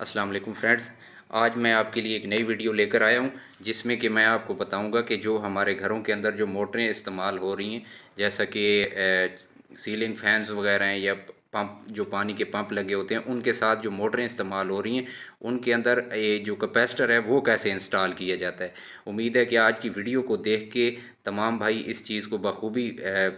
अस्सलाम वालेकुम फ्रेंड्स। आज मैं आपके लिए एक नई वीडियो लेकर आया हूं जिसमें कि मैं आपको बताऊंगा कि जो हमारे घरों के अंदर जो मोटरें इस्तेमाल हो रही हैं, जैसा कि सीलिंग फैंस वगैरह हैं या पंप, जो पानी के पंप लगे होते हैं, उनके साथ जो मोटरें इस्तेमाल हो रही हैं उनके अंदर ये जो कैपेसिटर है वो कैसे इंस्टॉल किया जाता है। उम्मीद है कि आज की वीडियो को देख के तमाम भाई इस चीज़ को बखूबी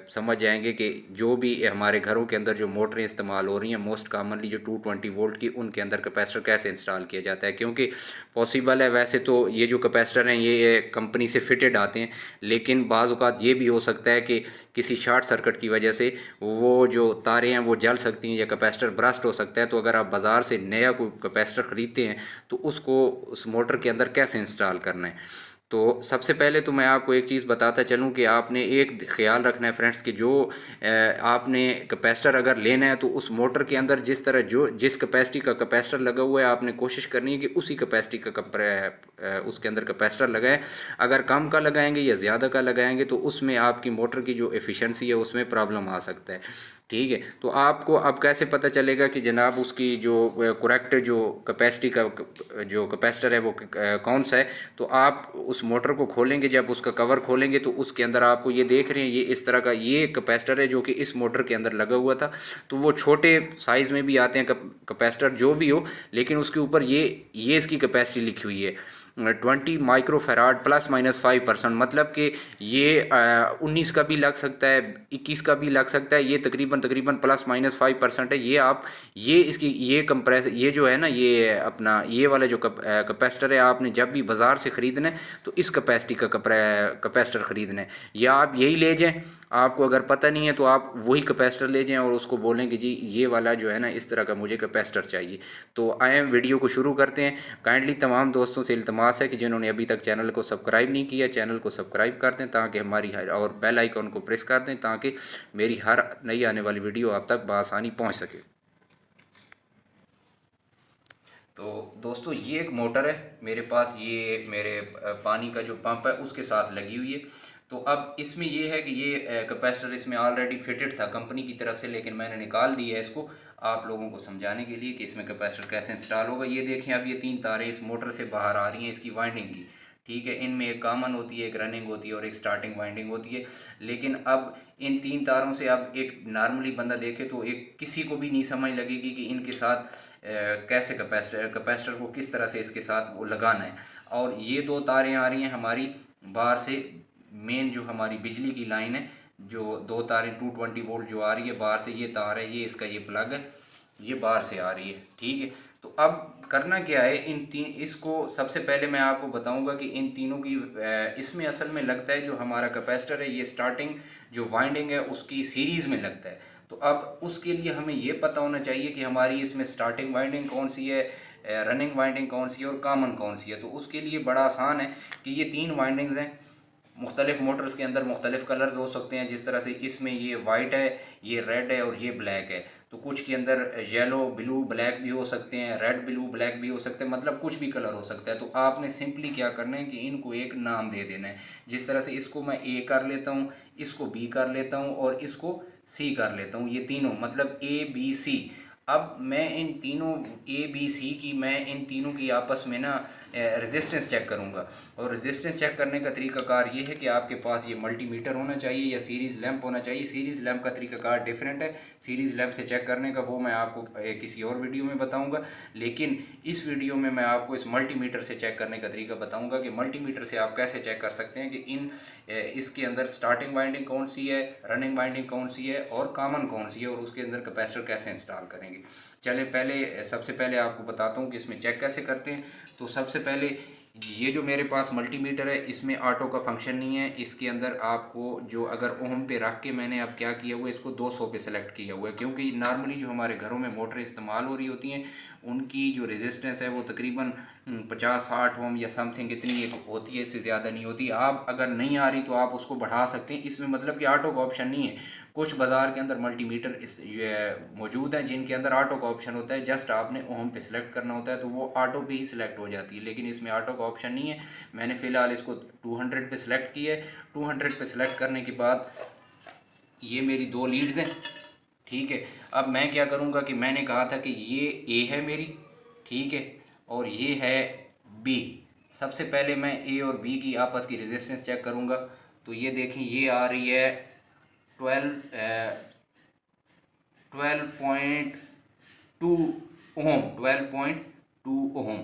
समझ जाएंगे कि जो भी हमारे घरों के अंदर जो मोटरें इस्तेमाल हो रही हैं, मोस्ट कॉमनली जो 220 वोल्ट की, उनके अंदर कैपेसिटर कैसे इंस्टॉल किया जाता है। क्योंकि पॉसिबल है, वैसे तो ये जो कैपेसिटर हैं ये कंपनी से फिटेड आते हैं, लेकिन बाज़ औक़ात ये भी हो सकता है कि किसी शॉर्ट सर्किट की वजह से वो जो तारें हैं वो जल सकती हैं या कैपेसिटर ब्रस्ट हो सकता है। तो अगर आप बाज़ार से नया कोई कैपेसिटर ख़रीदते हैं तो उसको उस मोटर के अंदर कैसे इंस्टॉल करना है। तो सबसे पहले तो मैं आपको एक चीज़ बताता चलूँ कि आपने एक ख़्याल रखना है फ्रेंड्स कि जो आपने कैपेसिटर अगर लेना है तो उस मोटर के अंदर जिस कैपेसिटी का कैपेसिटर लगा हुआ है, आपने कोशिश करनी है कि उसी कैपेसिटी का उसके अंदर कैपेसिटर लगाएं। अगर कम का लगाएंगे या ज़्यादा का लगाएंगे तो उसमें आपकी मोटर की जो एफिशिएंसी है उसमें प्रॉब्लम आ सकता है। ठीक है, तो आपको अब कैसे पता चलेगा कि जनाब उसकी जो करेक्ट जो कैपेसिटी का जो कैपेसिटर है वो कौन सा है। तो आप उस मोटर को खोलेंगे, जब उसका कवर खोलेंगे तो उसके अंदर आपको ये देख रहे हैं, ये इस तरह का ये कैपेसिटर है जो कि इस मोटर के अंदर लगा हुआ था। तो वो छोटे साइज़ में भी आते हैं कैपेसिटर जो भी हो, लेकिन उसके ऊपर ये इसकी कैपेसिटी लिखी हुई है 20 माइक्रोफेराड ±5%। मतलब कि ये 19 का भी लग सकता है, 21 का भी लग सकता है, ये तकरीबन तकरीबन ±5% है। ये इसकी ये जो है ना, ये अपना ये वाला जो कैपेसिटर है, आपने जब भी बाज़ार से ख़रीदना है तो इस कैपेसिटी का कैपेसिटर ख़रीदना है, या आप यही ले जाएं। आपको अगर पता नहीं है तो आप वही कैपेसिटर ले जाएं और उसको बोलें कि जी ये वाला जो है ना इस तरह का मुझे कैपेसिटर चाहिए। तो आए वीडियो को शुरू करते हैं। काइंडली तमाम दोस्तों से इल्तमास है कि जिन्होंने अभी तक चैनल को सब्सक्राइब नहीं किया, चैनल को सब्सक्राइब कर दें ताकि हमारी और बेल आइकन को प्रेस कर दें ताकि मेरी हर नई आने वाली वीडियो आप तक बआसानी पहुंच सके। तो दोस्तों ये एक मोटर है मेरे पास, ये मेरे पानी का जो पंप है उसके साथ लगी हुई है। तो अब इसमें ये है कि ये कैपेसिटर इसमें ऑलरेडी फिटेड था कंपनी की तरफ से, लेकिन मैंने निकाल दिया है इसको आप लोगों को समझाने के लिए कि इसमें कैपेसिटर कैसे इंस्टॉल होगा। ये देखें, अब ये 3 तारें इस मोटर से बाहर आ रही हैं इसकी वाइंडिंग की। ठीक है, इनमें एक कॉमन होती है, एक रनिंग होती है और एक स्टार्टिंग वाइंडिंग होती है। लेकिन अब इन 3 तारों से अब एक नॉर्मली बंदा देखे तो एक किसी को भी नहीं समझ लगेगी कि इनके साथ कैसे कैपेसिटर को किस तरह से इसके साथ वो लगाना है। और ये 2 तारें आ रही हैं हमारी बाहर से, मेन जो हमारी बिजली की लाइन है, जो 2 तारें 220 वोल्ट जो आ रही है बाहर से, ये तार है, ये इसका ये प्लग है, ये बाहर से आ रही है। ठीक है, तो अब करना क्या है, इसको सबसे पहले मैं आपको बताऊंगा कि इन तीनों की इसमें असल में लगता है जो हमारा कैपेसिटर है, ये स्टार्टिंग जो वाइंडिंग है उसकी सीरीज़ में लगता है। तो अब उसके लिए हमें ये पता होना चाहिए कि हमारी इसमें स्टार्टिंग वाइंडिंग कौन सी है, रनिंग वाइंडिंग कौन सी है और कॉमन कौन सी है। तो उसके लिए बड़ा आसान है कि ये 3 वाइंडिंग्स हैं। मुख्तलिफ मोटर्स के अंदर मुख्तलिफ कलर्स हो सकते हैं, जिस तरह से इसमें ये वाइट है, ये रेड है और ये ब्लैक है। तो कुछ के अंदर येलो ब्लू ब्लैक भी हो सकते हैं, रेड ब्लू ब्लैक भी हो सकते हैं, मतलब कुछ भी कलर हो सकता है। तो आपने सिंपली क्या करना है कि इनको एक नाम दे देना है। जिस तरह से इसको मैं ए कर लेता हूँ, इसको बी कर लेता हूँ और इसको सी कर लेता हूँ, ये तीनों मतलब ए बी सी। अब मैं इन तीनों ए बी सी की, मैं इन तीनों की आपस में ना रेजिस्टेंस चेक करूंगा। और रेजिस्टेंस चेक करने का तरीकाकार ये है कि आपके पास ये मल्टीमीटर होना चाहिए या सीरीज़ लैंप होना चाहिए। सीरीज़ लैंप का तरीकाकार डिफरेंट है, सीरीज़ लैंप से चेक करने का वो मैं आपको किसी और वीडियो में बताऊंगा। लेकिन इस वीडियो में मैं आपको इस मल्टीमीटर से चेक करने का तरीका बताऊँगा कि मल्टीमीटर से आप कैसे चेक कर सकते हैं कि इसके अंदर स्टार्टिंग वाइंडिंग कौन सी है, रनिंग वाइंडिंग कौन सी है और कॉमन कौन सी है, और उसके अंदर कैपेसिटर कैसे इंस्टॉल करेंगे। चले सबसे पहले आपको बताता हूँ कि इसमें चेक कैसे करते हैं। तो सबसे पहले ये जो मेरे पास मल्टीमीटर है इसमें ऑटो का फंक्शन नहीं है। इसके अंदर आपको जो अगर ओम पे रख के मैंने अब क्या किया हुआ है, इसको 200 पे सेलेक्ट किया हुआ है, क्योंकि नॉर्मली जो हमारे घरों में मोटरें इस्तेमाल हो रही होती हैं उनकी जो रेजिस्टेंस है वो तकरीबन 50-60 ओम या समथिंग इतनी एक होती है, इससे ज़्यादा नहीं होती। आप अगर नहीं आ रही तो आप उसको बढ़ा सकते हैं, इसमें मतलब कि ऑटो का ऑप्शन नहीं है। कुछ बाज़ार के अंदर मल्टीमीटर मौजूद हैं जिनके अंदर ऑटो का ऑप्शन होता है, जस्ट आपने ओम पे सिलेक्ट करना होता है तो वो ऑटो पे ही सिलेक्ट हो जाती है, लेकिन इसमें ऑटो का ऑप्शन नहीं है। मैंने फ़िलहाल इसको 200 पे सिलेक्ट किया है। 200 पे सिलेक्ट करने के बाद ये मेरी 2 लीड्स हैं। ठीक है, अब मैं क्या करूँगा कि मैंने कहा था कि ये ए है मेरी, ठीक है। और ये है बी। सबसे पहले मैं ए और बी की आपस की रेजिस्टेंस चेक करूँगा। तो ये देखें, ये आ रही है 12.2 ओम।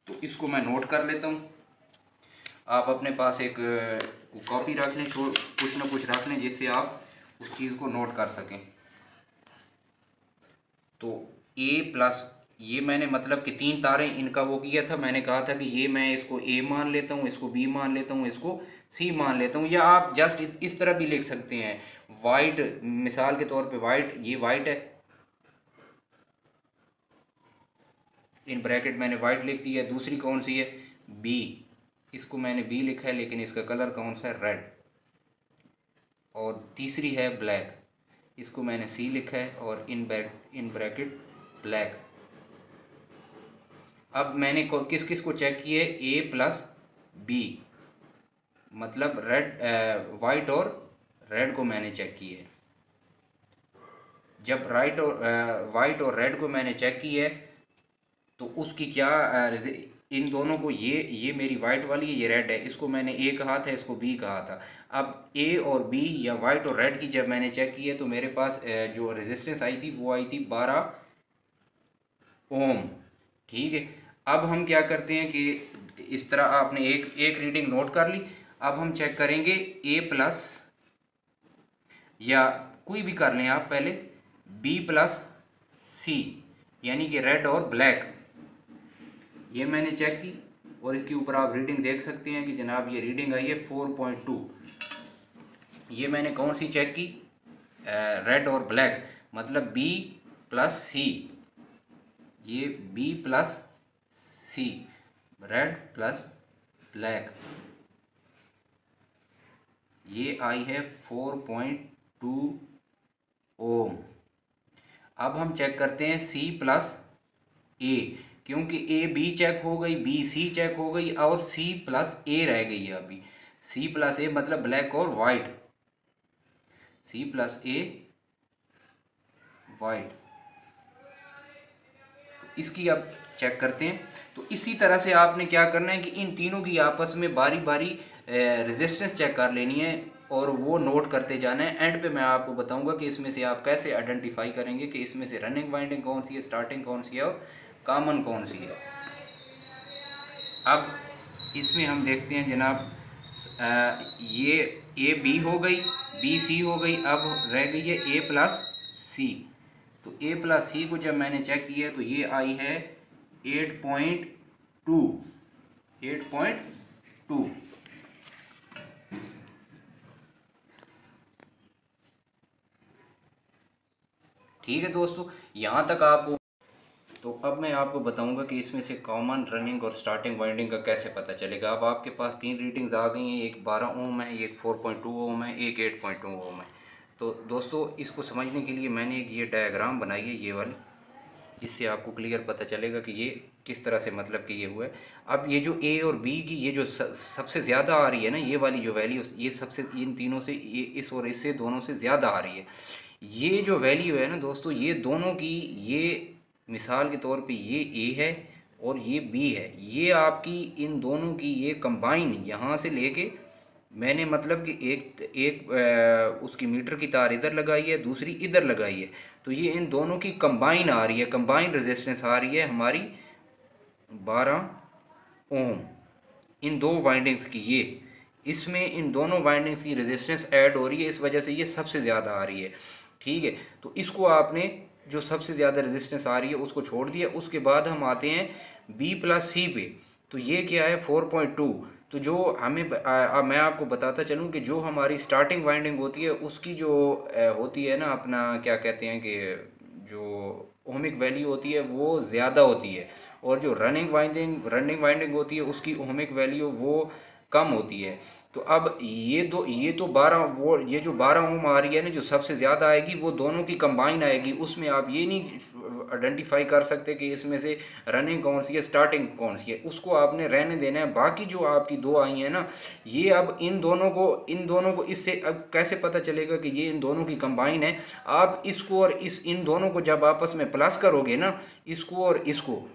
तो इसको मैं नोट कर लेता हूँ। आप अपने पास एक कॉपी रख लें, कुछ ना कुछ रख लें जिससे आप उस चीज़ को नोट कर सकें। तो ए प्लस, ये मैंने मतलब कि 3 तारे इनका वो किया था। मैंने कहा था कि ये मैं इसको ए मान लेता हूँ, इसको बी मान लेता हूँ, इसको सी मान लेता हूँ। या आप जस्ट इस तरह भी लिख सकते हैं, वाइट, मिसाल के तौर पे वाइट, ये वाइट है, इन ब्रैकेट मैंने वाइट लिख दिया। दूसरी कौन सी है? बी। इसको मैंने बी लिखा है लेकिन इसका कलर कौन सा है? रेड। और तीसरी है ब्लैक, इसको मैंने सी लिखा है और इन ब्रैकेट ब्लैक। अब मैंने किस किस को चेक किए? ए प्लस बी, मतलब रेड, वाइट और रेड को मैंने चेक किए। जब वाइट और रेड को मैंने चेक किया है तो उसकी क्या इन दोनों को, ये मेरी वाइट वाली है, ये रेड है, इसको मैंने ए कहा था, इसको बी कहा था। अब ए और बी या वाइट और रेड की जब मैंने चेक की है तो मेरे पास जो रेजिस्टेंस आई थी वो आई थी 12 ओम। ठीक है। अब हम क्या करते हैं कि इस तरह आपने एक रीडिंग नोट कर ली। अब हम चेक करेंगे ए प्लस, या कोई भी कर लें आप पहले, बी प्लस सी, यानी कि रेड और ब्लैक। ये मैंने चेक की और इसके ऊपर आप रीडिंग देख सकते हैं कि जनाब ये रीडिंग आई है 4.2। ये मैंने कौन सी चेक की? रेड और ब्लैक, मतलब बी प्लस सी। ये बी प्लस सी, रेड प्लस ब्लैक, ये आई है 4.2 ओम। अब हम चेक करते हैं सी प्लस ए, क्योंकि ए बी चेक हो गई, बी सी चेक हो गई और सी प्लस ए रह गई है अभी। सी प्लस ए मतलब ब्लैक और वाइट, सी प्लस ए वाइट। तो इसकी अब चेक करते हैं। तो इसी तरह से आपने क्या करना है कि इन तीनों की आपस में बारी बारी रेजिस्टेंस चेक कर लेनी है और वो नोट करते जाना है। एंड पे मैं आपको बताऊंगा कि इसमें से आप कैसे आइडेंटिफाई करेंगे कि इसमें से रनिंग वाइंडिंग कौन सी है, स्टार्टिंग कौन सी है और कॉमन कौन सी है। अब इसमें हम देखते हैं जनाब, ये ए बी हो गई, बी सी हो गई, अब रह गई है ए प्लस सी। तो ए प्लस सी को जब मैंने चेक किया तो ये आई है 8.2। ठीक है दोस्तों, यहाँ तक आपको। तो अब मैं आपको बताऊंगा कि इसमें से कॉमन, रनिंग और स्टार्टिंग वाइंडिंग का कैसे पता चलेगा। अब आपके पास 3 रीडिंग्स आ गई हैं, एक 12 ओम है, एक 4.2 ओम है, एक 8.2 ओम है। तो दोस्तों इसको समझने के लिए मैंने एक ये डायग्राम बनाई है, ये वाली, इससे आपको क्लियर पता चलेगा कि ये किस तरह से मतलब कि ये हुआ है। अब ये जो ए और बी की ये जो सबसे ज़्यादा आ रही है ना, ये वाली जो वैल्यू, ये सबसे, इन तीनों से, ये इस और इससे दोनों से ज़्यादा आ रही है। ये जो वैल्यू है ना दोस्तों, ये दोनों की, ये मिसाल के तौर पे ये ए है और ये बी है, ये आपकी इन दोनों की ये कंबाइन यहाँ से लेके, मैंने मतलब कि उसकी मीटर की तार इधर लगाई है, दूसरी इधर लगाई है, तो ये इन दोनों की कंबाइन आ रही है, कंबाइन रेजिस्टेंस आ रही है हमारी 12 ओम। इन दो वाइंडिंग्स की, ये इसमें इन दोनों वाइंडिंग्स की रेजिस्टेंस ऐड हो रही है, इस वजह से ये सबसे ज़्यादा आ रही है। ठीक है। तो इसको आपने, जो सबसे ज़्यादा रेजिस्टेंस आ रही है उसको छोड़ दिया। उसके बाद हम आते हैं बी प्लस सी पे। तो ये क्या है? 4.2। तो जो हमें मैं आपको बताता चलूँ कि जो हमारी स्टार्टिंग वाइंडिंग होती है उसकी जो होती है ना, अपना क्या कहते हैं कि जो ओहमिक वैल्यू होती है वो ज़्यादा होती है, और जो रनिंग वाइंडिंग होती है उसकी ओहमिक वैल्यू वो कम होती है। तो अब ये तो 12 वो, ये जो 12 ओम आ रही है ना, जो सबसे ज़्यादा आएगी वो दोनों की कंबाइन आएगी। उसमें आप ये नहीं आइडेंटिफाई कर सकते कि इसमें से रनिंग कौन सी है, स्टार्टिंग कौन सी है, उसको आपने रहने देना है। बाकी जो आपकी दो आई हैं ना, ये अब इन दोनों को इससे अब कैसे पता चलेगा कि ये इन दोनों की कंबाइन है? आप इसको और इन दोनों को जब आपस में प्लस करोगे ना, इसको और इसको,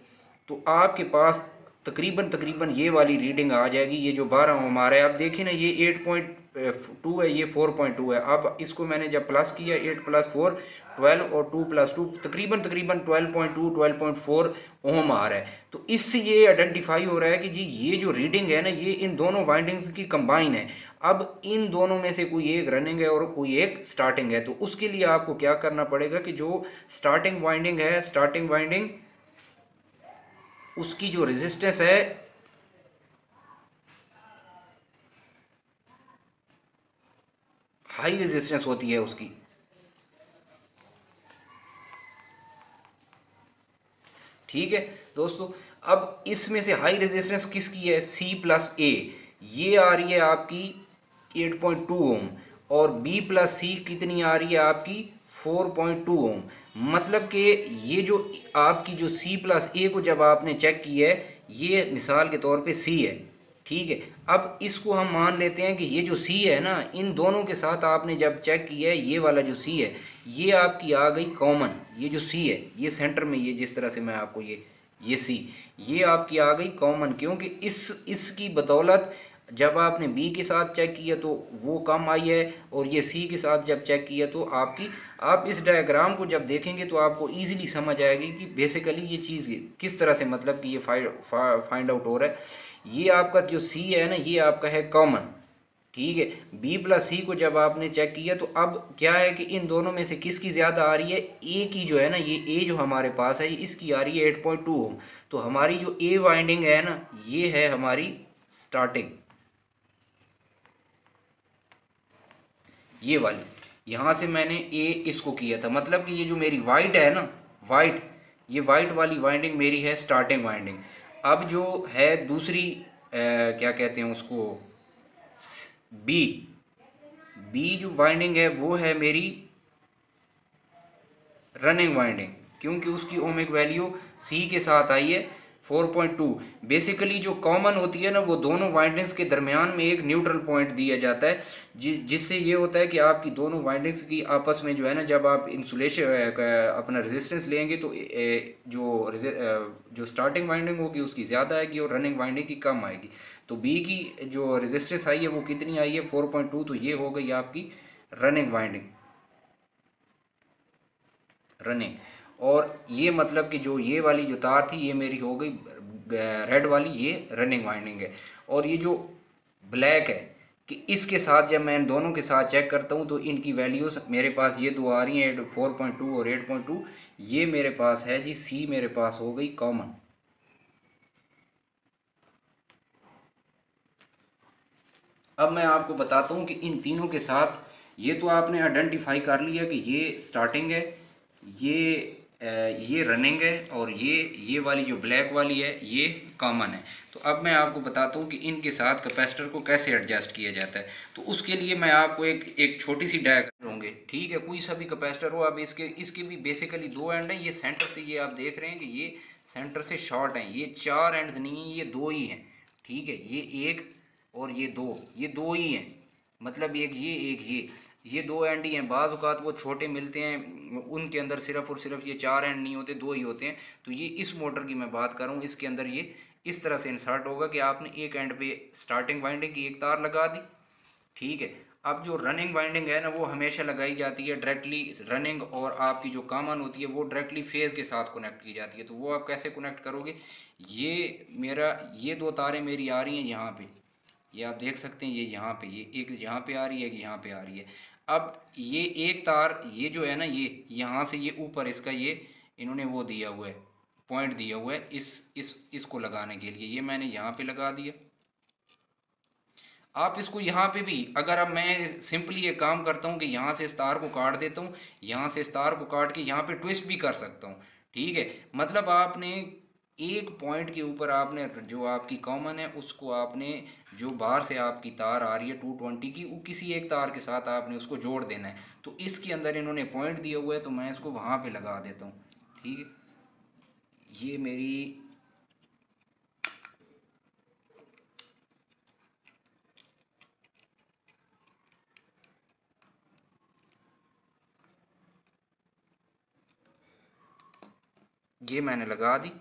तो आपके पास तकरीबन तकरीबन ये वाली रीडिंग आ जाएगी। ये जो 12 ओम आ रहा है, आप देखिए ना, ये 8.2 है, ये 4.2 है। अब इसको मैंने जब प्लस किया, 8 + 4 12 और 2 + 2 तकरीबन तकरीबन 12.2 12.4 ओम आ रहा है। तो इससे ये आइडेंटिफाई हो रहा है कि जी ये जो रीडिंग है ना, ये इन दोनों वाइंडिंग्स की कंबाइन है। अब इन दोनों में से कोई एक रनिंग है और कोई एक स्टार्टिंग है। तो उसके लिए आपको क्या करना पड़ेगा कि जो स्टार्टिंग वाइंडिंग है, स्टार्टिंग वाइंडिंग उसकी जो रेजिस्टेंस है, हाई रेजिस्टेंस होती है उसकी। ठीक है दोस्तों, अब इसमें से हाई रेजिस्टेंस किसकी है? C+A, ये आ रही है आपकी 8.2 ओम, और B+C कितनी आ रही है आपकी? 4.2 ओम। मतलब कि ये जो आपकी जो C+A को जब आपने चेक की है, ये मिसाल के तौर पे C है, ठीक है। अब इसको हम मान लेते हैं कि ये जो सी है ना, इन दोनों के साथ आपने जब चेक किया है, ये वाला जो सी है, ये आपकी आ गई कॉमन। ये जो सी है, ये सेंटर में, ये जिस तरह से मैं आपको ये सी, ये आपकी आ गई कॉमन, क्योंकि इसकी बदौलत जब आपने बी के साथ चेक किया तो वो कम आई है, और ये सी के साथ जब चेक किया तो आपकी, आप इस डायग्राम को जब देखेंगे तो आपको इजीली समझ आएगी कि बेसिकली ये चीज़ किस तरह से, मतलब कि ये फाइंड आउट हो रहा है। ये आपका जो सी है ना, ये आपका है कॉमन, ठीक है। B+C को जब आपने चेक किया तो अब क्या है कि इन दोनों में से किसकी ज़्यादा आ रही है? ए की जो है ना, ये ए जो हमारे पास है, इसकी आ रही है 8.2 ओम। तो हमारी जो ए वाइंडिंग है ना, ये है हमारी स्टार्टिंग, ये वाली। यहाँ से मैंने ए इसको किया था, मतलब कि ये जो मेरी वाइट है ना, वाइट, ये वाइट वाली वाइंडिंग मेरी है स्टार्टिंग वाइंडिंग। अब जो है दूसरी क्या कहते हैं उसको, बी, बी जो वाइंडिंग है वो है मेरी रनिंग वाइंडिंग, क्योंकि उसकी ओमिक वैल्यू सी के साथ आई है 4.2। बेसिकली जो कॉमन होती है ना, वो दोनों वाइंडिंग्स के दरमियान में एक न्यूट्रल पॉइंट दिया जाता है, जिससे ये होता है कि आपकी दोनों वाइंडिंग्स की आपस में जो है ना, जब आप इंसुलेशन अपना रेजिस्टेंस लेंगे तो जो स्टार्टिंग वाइंडिंग होगी उसकी ज़्यादा आएगी और रनिंग वाइंडिंग की कम आएगी। तो बी की जो रेजिस्टेंस आई है वो कितनी आई है? 4.2। तो ये हो गई आपकी रनिंग वाइंडिंग, रनिंग। और ये मतलब कि जो ये वाली जो तार थी, ये मेरी हो गई रेड वाली, ये रनिंग वाइंडिंग है। और ये जो ब्लैक है, कि इसके साथ जब मैं इन दोनों के साथ चेक करता हूँ तो इनकी वैल्यूज़ मेरे पास ये दो आ रही हैं, 4.2 और 8.2। ये मेरे पास है जी, सी मेरे पास हो गई कॉमन। अब मैं आपको बताता हूँ कि इन तीनों के साथ, ये तो आपने आइडेंटिफाई कर लिया कि ये स्टार्टिंग है, ये ये रनिंग है, और ये वाली जो ब्लैक वाली है ये कॉमन है। तो अब मैं आपको बताता हूँ कि इनके साथ कैपेसिटर को कैसे एडजस्ट किया जाता है। तो उसके लिए मैं आपको एक छोटी सी डायग्राम होंगे, ठीक है। कोई सा भी कैपेसिटर हो, अब इसके इसके भी बेसिकली दो एंड हैं। ये सेंटर से, ये आप देख रहे हैं कि ये सेंटर से शॉर्ट हैं, ये चार एंड्स नहीं हैं, ये दो ही हैं, ठीक है। ये एक और ये दो ही हैं, मतलब एक ये दो एंड ही हैं। बाज़ औक़ात वो छोटे मिलते हैं, उनके अंदर सिर्फ़ और सिर्फ ये चार एंड नहीं होते, दो ही होते हैं। तो ये इस मोटर की मैं बात कर रहा हूँ, इसके अंदर ये इस तरह से इंसर्ट होगा कि आपने एक एंड पे स्टार्टिंग वाइंडिंग की एक तार लगा दी, ठीक है। अब जो रनिंग वाइंडिंग है ना, वो हमेशा लगाई जाती है डायरेक्टली रनिंग, और आपकी जो कॉमन होती है वो डायरेक्टली फेज़ के साथ कनेक्ट की जाती है। तो वो आप कैसे कनेक्ट करोगे? ये मेरा, ये दो तारें मेरी आ रही हैं यहाँ पे, ये आप देख सकते हैं, ये यहाँ पे, ये एक यहाँ पे आ रही है, एक यहाँ पे आ रही है। अब ये एक तार, ये जो है ना, ये यहाँ से ये ऊपर इसका ये इन्होंने वो दिया हुआ है, पॉइंट दिया हुआ है इसको लगाने के लिए, ये मैंने यहाँ पे लगा दिया। आप इसको यहाँ पे भी, अगर अब मैं सिंपली एक काम करता हूँ कि यहाँ से इस तार को काट देता हूँ, यहाँ से इस तार को काट के यहाँ पे ट्विस्ट भी कर सकता हूँ, ठीक है। मतलब आपने एक पॉइंट के ऊपर आपने जो आपकी कॉमन है उसको आपने, जो बाहर से आपकी तार आ रही है 220 की, वो किसी एक तार के साथ आपने उसको जोड़ देना है। तो इसके अंदर इन्होंने पॉइंट दिया हुआ है, तो मैं इसको वहाँ पे लगा देता हूँ, ठीक है। ये मेरी, ये मैंने लगा दी।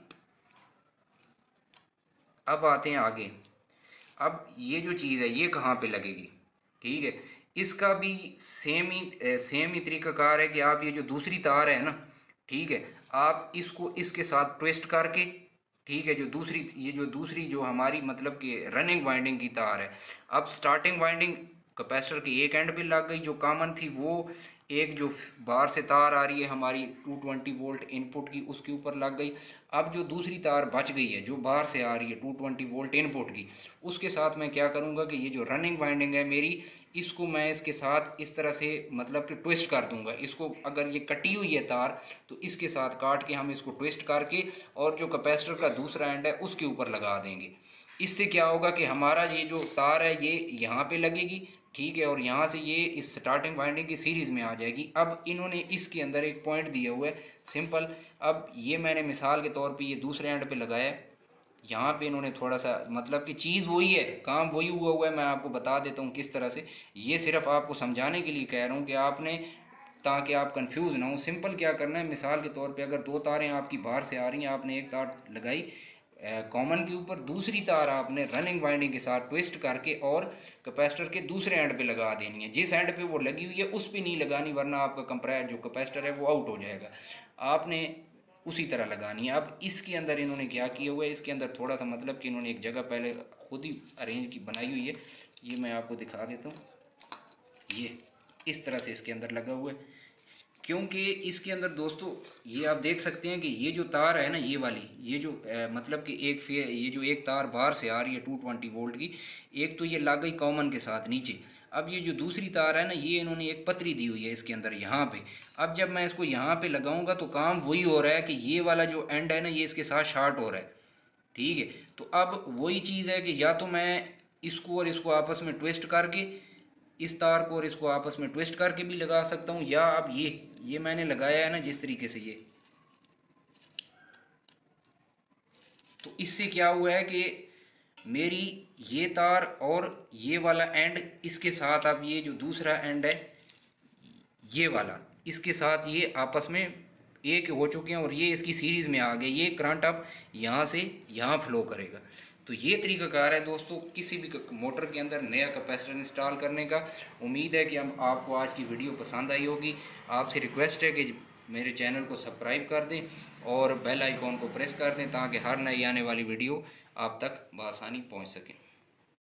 अब आते हैं आगे। अब ये जो चीज़ है ये कहाँ पे लगेगी, ठीक है। इसका भी सेम ही तरीकाकार है कि आप ये जो दूसरी तार है ना, ठीक है, आप इसको इसके साथ ट्विस्ट करके, ठीक है, जो दूसरी जो हमारी मतलब कि रनिंग वाइंडिंग की तार है, अब स्टार्टिंग वाइंडिंग कैपेसिटर के एक एंड पे लग गई जो कॉमन थी, वो एक जो बाहर से तार आ रही है हमारी 220 वोल्ट इनपुट की उसके ऊपर लग गई। अब जो दूसरी तार बच गई है जो बाहर से आ रही है 220 वोल्ट इनपुट की, उसके साथ मैं क्या करूँगा कि ये जो रनिंग वाइंडिंग है मेरी, इसको मैं इसके साथ इस तरह से मतलब कि ट्विस्ट कर दूंगा। इसको अगर ये कटी हुई है तार तो इसके साथ काट के हम इसको ट्विस्ट करके और जो कैपेसिटर का दूसरा एंड है उसके ऊपर लगा देंगे। इससे क्या होगा कि हमारा ये जो तार है ये यहाँ पे लगेगी, ठीक है, और यहाँ से ये इस स्टार्टिंग वाइंडिंग की सीरीज़ में आ जाएगी। अब इन्होंने इसके अंदर एक पॉइंट दिया हुआ है सिंपल। अब ये मैंने मिसाल के तौर पे ये दूसरे एंड पे लगाया, यहाँ पे इन्होंने थोड़ा सा मतलब कि चीज़ वही है, काम वही हुआ है। मैं आपको बता देता हूँ किस तरह से, ये सिर्फ आपको समझाने के लिए कह रहा हूँ कि आपने, ताकि आप कंफ्यूज ना हो। सिंपल क्या करना है, मिसाल के तौर पे अगर दो तारें आपकी बाहर से आ रही हैं, आपने एक तार लगाई कॉमन के ऊपर, दूसरी तार आपने रनिंग वाइंडिंग के साथ ट्विस्ट करके और कैपेसिटर के दूसरे एंड पे लगा देनी है। जिस एंड पे वो लगी हुई है उस पे नहीं लगानी, वरना आपका कंप्रेसर जो कैपेसिटर है वो आउट हो जाएगा। आपने उसी तरह लगानी है। अब इसके अंदर इन्होंने क्या किया हुआ है, इसके अंदर थोड़ा सा मतलब कि इन्होंने एक जगह पहले खुद ही अरेंज की बनाई हुई है, ये मैं आपको दिखा देता हूँ। ये इस तरह से इसके अंदर लगा हुआ है, क्योंकि इसके अंदर दोस्तों ये आप देख सकते हैं कि ये जो तार है ना, ये वाली, ये जो मतलब कि ये जो एक तार बाहर से आ रही है 220 वोल्ट की, एक तो ये लग गई कॉमन के साथ नीचे। अब ये जो दूसरी तार है ना, ये इन्होंने एक पतरी दी हुई है इसके अंदर यहाँ पे। अब जब मैं इसको यहाँ पे लगाऊंगा तो काम वही हो रहा है कि ये वाला जो एंड है ना ये इसके साथ शॉर्ट हो रहा है, ठीक है। तो अब वही चीज़ है कि या तो मैं इसको और इसको आपस में ट्विस्ट करके, इस तार को और इसको आपस में ट्विस्ट करके भी लगा सकता हूँ, या अब ये मैंने लगाया है ना जिस तरीके से ये, तो इससे क्या हुआ है कि मेरी ये तार और ये वाला एंड इसके साथ, अब ये जो दूसरा एंड है ये वाला, इसके साथ ये आपस में एक हो चुके हैं और ये इसकी सीरीज़ में आ गए। ये करंट अब यहाँ से यहाँ फ्लो करेगा। तो ये तरीकाकार है दोस्तों किसी भी मोटर के अंदर नया कैपेसिटर इंस्टॉल करने का। उम्मीद है कि हम आपको आज की वीडियो पसंद आई होगी। आपसे रिक्वेस्ट है कि मेरे चैनल को सब्सक्राइब कर दें और बेल आइकॉन को प्रेस कर दें ताकि हर नई आने वाली वीडियो आप तक बआसानी पहुँच सके।